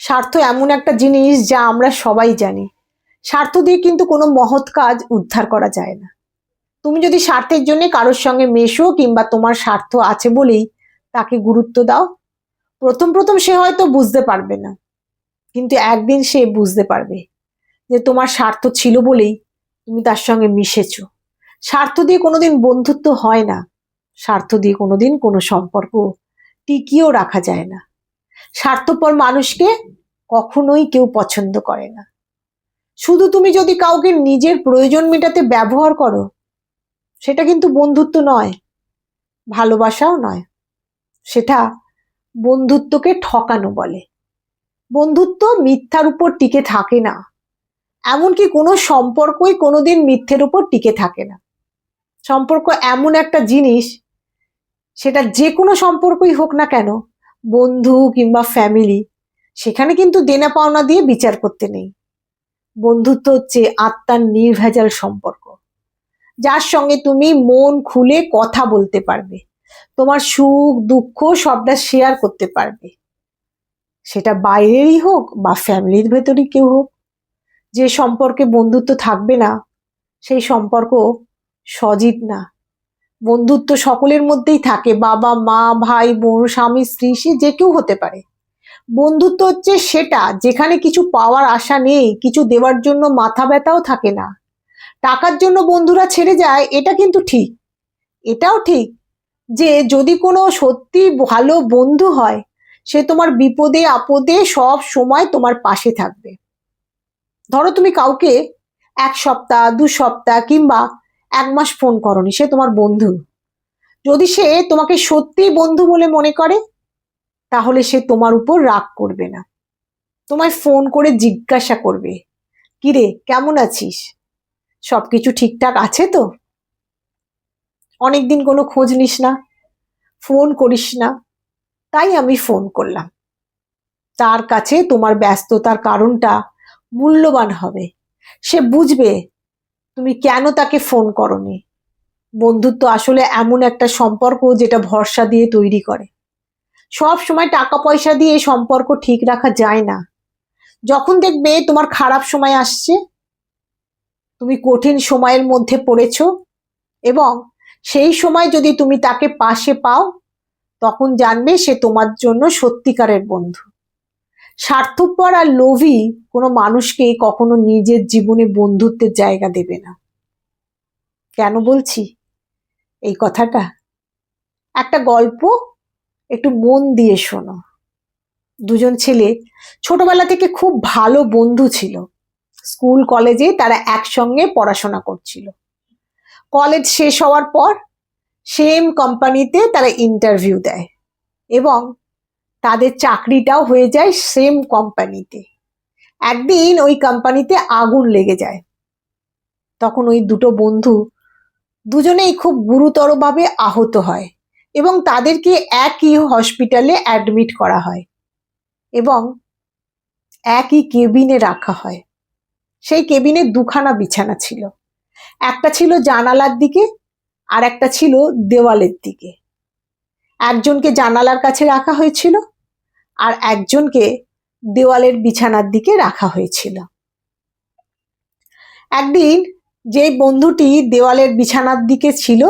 স্বার্থ এমন একটা জিনিস যা আমরা সবাই জানি। স্বার্থ দিয়ে কিন্তু কোনো মহৎ কাজ উদ্ধার করা যায় না। তুমি যদি স্বার্থের জন্য কারোর সঙ্গে মেশো কিংবা তোমার স্বার্থ আছে বলেই তাকে গুরুত্ব দাও, প্রথম প্রথম সে হয়তো বুঝতে পারবে না, কিন্তু একদিন সে বুঝতে পারবে যে তোমার স্বার্থ ছিল বলেই তুমি তার সঙ্গে মিশেছো। স্বার্থ দিয়ে কোনোদিন বন্ধুত্ব হয় না, স্বার্থ দিয়ে কোনোদিন কোনো সম্পর্ক টিকিয়েও রাখা যায় না। স্বার্থপর মানুষকে কখনোই কেউ পছন্দ করে না। শুধু তুমি যদি কাউকে নিজের প্রয়োজন মেটাতে ব্যবহার করো, সেটা কিন্তু বন্ধুত্ব নয়, ভালোবাসাও নয়, সেটা বন্ধুত্বকে ঠকানো বলে। বন্ধুত্ব মিথ্যার উপর টিকে থাকে না, এমনকি কোনো সম্পর্কই কোনোদিন মিথ্যের উপর টিকে থাকে না। সম্পর্ক এমন একটা জিনিস, সেটা যে কোনো সম্পর্কই হোক না কেন, বন্ধু কিংবা ফ্যামিলি, সেখানে কিন্তু দেনা পাওনা দিয়ে বিচার করতে নেই। বন্ধুত্ব হচ্ছে আত্মার নির্ভেজাল সম্পর্ক, যার সঙ্গে তুমি মন খুলে কথা বলতে পারবে, তোমার সুখ দুঃখ সবটা শেয়ার করতে পারবে, সেটা বাইরেরই হোক বা ফ্যামিলির ভেতরই কেউ হোক। যে সম্পর্কে বন্ধুত্ব থাকবে না, সেই সম্পর্ক সজীব না। বন্ধুত্ব সকলের মধ্যেই থাকে, বাবা মা ভাই বোন স্বামী স্ত্রী, সে যে কেউ হতে পারে। বন্ধুত্ব হচ্ছে সেটা যেখানে কিছু পাওয়ার আশা নেই, কিছু দেওয়ার জন্য মাথা ব্যথাও থাকে না। টাকার জন্য বন্ধুরা ছেড়ে যায়, এটা কিন্তু ঠিক। এটাও ঠিক যে যদি কোনো সত্যি ভালো বন্ধু হয়, সে তোমার বিপদে আপদে সব সময় তোমার পাশে থাকবে। ধরো তুমি কাউকে 1 সপ্তাহ 2 সপ্তাহ কিংবা 1 মাস ফোন করনি, সে তোমার বন্ধু। যদি সে তোমাকে সত্যি বন্ধু বলে মনে করে, তাহলে সে তোমার উপর রাগ করবে না, তোমায় ফোন করে জিজ্ঞাসা করবে, কিরে কেমন আছিস, সবকিছু ঠিকঠাক আছে তো? অনেকদিন কোনো খোঁজ নিস না, ফোন করিস না, তাই আমি ফোন করলাম। তার কাছে তোমার ব্যস্ততার কারণটা মূল্যবান হবে, সে বুঝবে তুমি কেন তাকে ফোন করনি। বন্ধুত্ব আসলে এমন একটা সম্পর্ক যেটা ভরসা দিয়ে তৈরি করে। সব সময় টাকা পয়সা দিয়ে সম্পর্ক ঠিক রাখা যায় না। যখন দেখবে তোমার খারাপ সময় আসছে, তুমি কঠিন সময়ের মধ্যে পড়েছো, এবং সেই সময় যদি তুমি তাকে পাশে পাও, তখন জানবে সে তোমার জন্য সত্যিকারের বন্ধু। স্বার্থপর আর লোভী কোনো মানুষকে কখনো নিজের জীবনে বন্ধুত্বের জায়গা দেবে না। কেন বলছি এই কথাটা? একটা গল্প একটু মন দিয়ে শোনো। দুজন ছেলে ছোটবেলা থেকে খুব ভালো বন্ধু ছিল। স্কুল কলেজে তারা একসঙ্গে পড়াশোনা করছিল। কলেজ শেষ হওয়ার পর সেম কোম্পানিতে তারা ইন্টারভিউ দেয়, এবং তাদের চাকরিটাও হয়ে যায় সেম কোম্পানিতে। একদিন ওই কোম্পানিতে আগুন লেগে যায়। তখন ওই দুটো বন্ধু দুজনেই খুব গুরুতরভাবে আহত হয়, এবং তাদেরকে একই হসপিটালে অ্যাডমিট করা হয় এবং একই কেবিনে রাখা হয়। সেই কেবিনে দুখানা বিছানা ছিল, একটা ছিল জানালার দিকে আর একটা ছিল দেওয়ালের দিকে। একজনকে জানালার কাছে রাখা হয়েছিল আর একজনকে দেওয়ালের বিছানার দিকে রাখা হয়েছিল। একদিন যে বন্ধুটি দেওয়ালের বিছানার দিকে ছিল,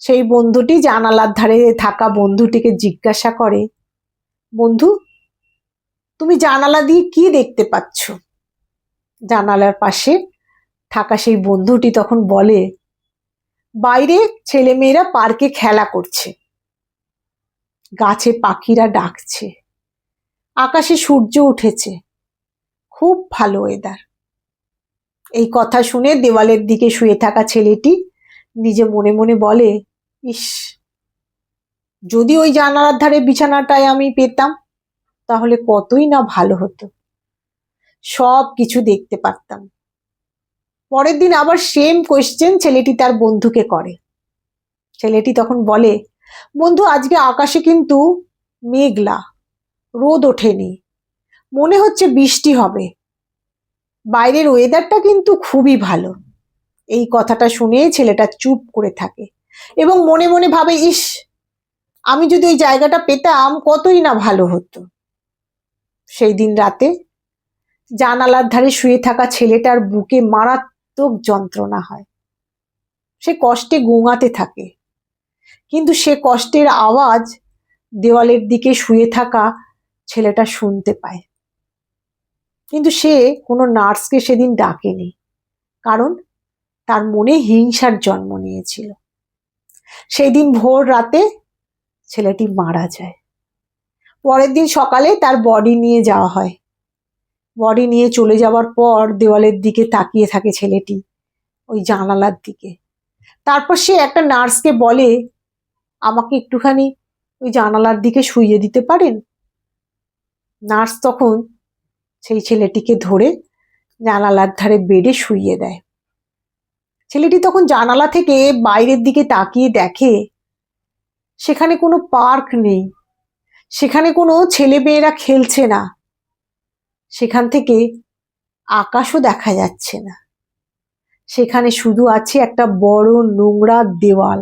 সেই বন্ধুটি জানালার ধারে থাকা বন্ধুটিকে জিজ্ঞাসা করে, বন্ধু তুমি জানালা দিয়ে কি দেখতে পাচ্ছ? জানালার পাশে থাকা সেই বন্ধুটি তখন বলে, বাইরে ছেলেমেয়েরা পার্কে খেলা করছে, গাছে পাখিরা ডাকছে, আকাশে সূর্য উঠেছে, খুব ভালো ওয়েদার। এই কথা শুনে দেওয়ালের দিকে শুয়ে থাকা ছেলেটি নিজে মনে মনে বলে, ইস, যদি ওই জানালার ধারে বিছানাটায় আমি পেতাম, তাহলে কতই না ভালো হতো, সব কিছু দেখতে পারতাম। পরের দিন আবার সেম কোয়েশ্চেন ছেলেটি তার বন্ধুকে করে। ছেলেটি তখন বলে, বন্ধু আজকে আকাশে কিন্তু মেঘলা, রোদ ওঠেনি, মনে হচ্ছে বৃষ্টি হবে, বাইরের ওয়েদারটা কিন্তু খুবই ভালো। এই কথাটা শুনে ছেলেটা চুপ করে থাকে এবং মনে মনে ভাবে, ইস, আমি যদি ওই জায়গাটা পেতাম কতই না ভালো হতো। সেই দিন রাতে জানালার ধারে শুয়ে থাকা ছেলেটার বুকে মারাত্মক যন্ত্রণা হয়। সে কষ্টে গোঙাতে থাকে, কিন্তু সে কষ্টের আওয়াজ দেওয়ালের দিকে শুয়ে থাকা ছেলেটা শুনতে পায়। কিন্তু সে কোনো নার্সকে সেদিন ডাকেনি, কারণ তার মনে হিংসার জন্ম নিয়েছিল। সেই দিন ভোর রাতে ছেলেটি মারা যায়। পরের দিন সকালে তার বডি নিয়ে যাওয়া হয়। বডি নিয়ে চলে যাওয়ার পর দেওয়ালের দিকে তাকিয়ে থাকে ছেলেটি, ওই জানালার দিকে। তারপর সে একটা নার্সকে বলে, আমাকে একটুখানি ওই জানালার দিকে শুইয়ে দিতে পারেন? নার্স তখন সেই ছেলেটিকে ধরে জানালার ধারে বেডে শুইয়ে দেয়। ছেলেটি তখন জানালা থেকে বাইরের দিকে তাকিয়ে দেখে সেখানে কোনো পার্ক নেই, সেখানে কোনো ছেলেমেয়েরা খেলছে না, সেখান থেকে আকাশও দেখা যাচ্ছে না। সেখানে শুধু আছে একটা বড় নোংরা দেওয়াল।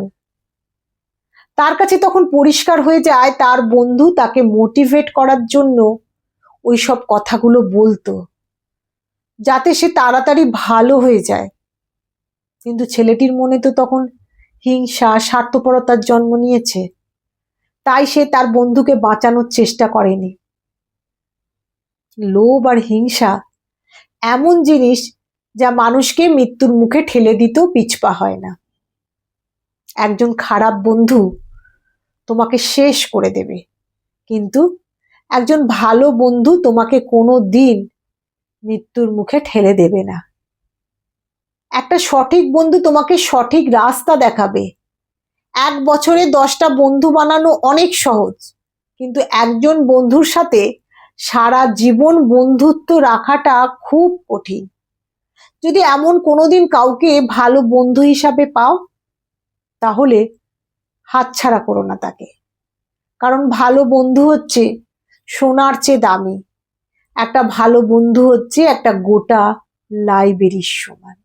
তার কাছে তখন পরিষ্কার হয়ে যায় তার বন্ধু তাকে মোটিভেট করার জন্য ওই সব কথাগুলো বলতো, যাতে সে তাড়াতাড়ি ভালো হয়ে যায়। কিন্তু ছেলেটির মনে তো তখন হিংসা, স্বার্থপরতার জন্ম নিয়েছে, তাই সে তার বন্ধুকে বাঁচানোর চেষ্টা করেনি। লোভ আর হিংসা এমন জিনিস যা মানুষকে মৃত্যুর মুখে ঠেলে দিতেও পিছপা হয় না। একজন খারাপ বন্ধু তোমাকে শেষ করে দেবে, কিন্তু একজন ভালো বন্ধু তোমাকে কোনো দিন মৃত্যুর মুখে ঠেলে দেবে না। একটা সঠিক বন্ধু তোমাকে সঠিক রাস্তা দেখাবে। 1 বছরে 10টা বন্ধু বানানো অনেক সহজ, কিন্তু একজন বন্ধুর সাথে সারা জীবন বন্ধুত্ব রাখাটা খুব কঠিন। যদি এমন কোনোদিন কাউকে ভালো বন্ধু হিসাবে পাও, তাহলে হাতছাড়া করো না তাকে। কারণ ভালো বন্ধু হচ্ছে সোনার চেয়ে দামি। একটা ভালো বন্ধু হচ্ছে একটা গোটা লাইব্রেরির সমান।